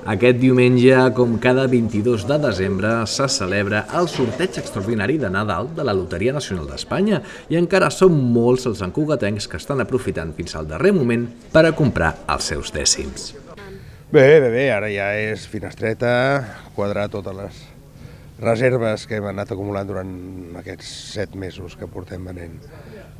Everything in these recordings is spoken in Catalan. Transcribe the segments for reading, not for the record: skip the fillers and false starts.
Aquest diumenge, com cada 22 de desembre, se celebra el sorteig extraordinari de Nadal de la Loteria Nacional d'Espanya i encara són molts els santcugatencs que estan aprofitant fins al darrer moment per a comprar els seus dècims. Bé, ara ja és finestreta, quadrar totes les reserves que hem anat acumulant durant aquests 7 mesos que portem venent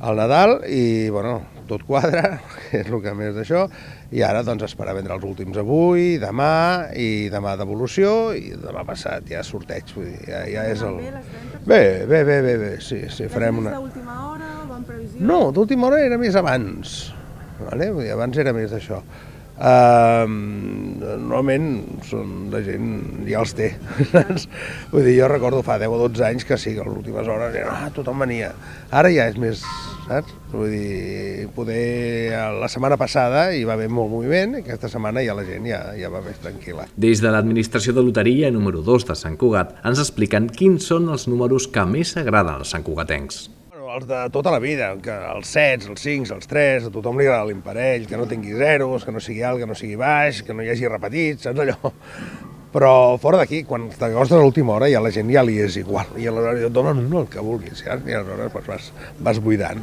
al Nadal i, bueno, tot quadra, que és el que més d'això, i ara doncs esperar vendre els últims avui, demà, i demà devolució, i demà passat ja sorteig, vull dir, ja és el... Bé, sí, farem una... D'última hora o en previsió? No, d'última hora era més abans, vale? Vull dir, abans era més d'això. Normalment la gent ja els té, saps? Vull dir, jo recordo fa 10 o 12 anys que sí, que a les últimes hores tothom venia. Ara ja és més, saps? Vull dir, poder la setmana passada hi va haver molt moviment i aquesta setmana ja la gent ja va més tranquil·la. Des de l'administració de loteria número 2 de Sant Cugat ens expliquen quins són els números que més agraden als santcugatencs. Els de tota la vida, els 7, els 5, els 3, a tothom li agrada l'imparell, que no tingui zeros, que no sigui alt, que no sigui baix, que no hi hagi repetits, saps allò? Però fora d'aquí, quan t'acostes a l'última hora, ja la gent ja li és igual, i aleshores et donen un el que vulguis, saps? I aleshores vas buidant.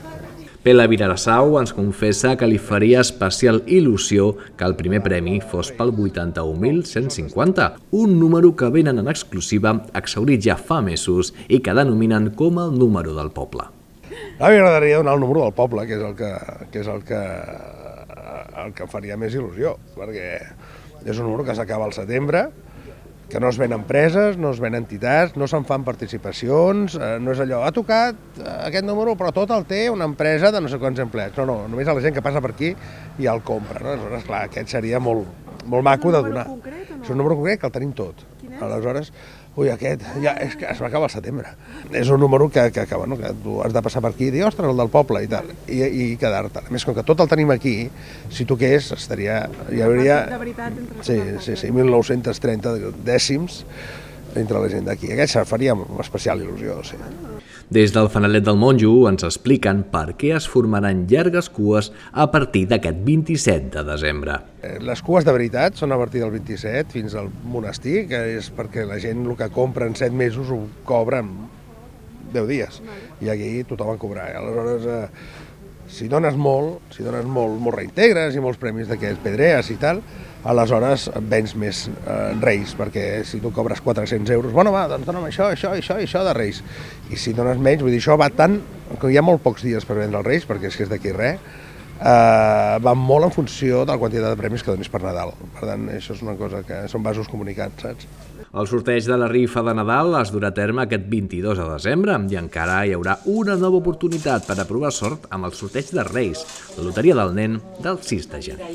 Pela Virarassau ens confessa que li faria especial il·lusió que el primer premi fos pel 81.150, un número que venen en exclusiva exhaurit ja fa mesos i que denominen com el número del poble. A mi m'agradaria donar el número del poble, que és el que em faria més il·lusió, perquè és un número que s'acaba al setembre, que no es ven empreses, no es ven entitats, no se'n fan participacions, no és allò, ha tocat aquest número però tot el té una empresa de no sé quants empleats. No, només a la gent que passa per aquí i el compra. No? Aleshores, clar, aquest seria molt maco de donar. És un número concret que el tenim tot. Aleshores, aquest, ja, és que es va acabar al setembre. És un número que tu has de passar per aquí i dir, ostres, el del poble i tal, i quedar-te. A més, com que tot el tenim aquí, si toqués, hi hauria... De veritat, entre Sí, 1930 dècims entre la gent d'aquí. Aquest faria especial il·lusió, sí. Des del Fanalet del Monjo ens expliquen per què es formaran llargues cues a partir d'aquest 27 de desembre. Les cues de veritat són a partir del 27 fins al monestir, que és perquè la gent el que compra en 7 mesos ho cobra en 10 dies. I aquí tothom va cobrar. Aleshores, si dones molt reintegres i molts premis d'aquests pedrees i tal, aleshores vens més reis, perquè si tu cobres 400 euros, bueno va, doncs dona'm això de reis. I si dones menys, vull dir, això va tant, que hi ha molt pocs dies per vendre els reis, perquè és que és d'aquí res, va molt en funció de la quantitat de premis que donis per Nadal. Per tant, això és una cosa que són vasos comunicats, saps? El sorteig de la rifa de Nadal es durà a terme aquest 22 de desembre i encara hi haurà una nova oportunitat per a provar sort amb el sorteig de Reis, la loteria del nen del 6 de gener.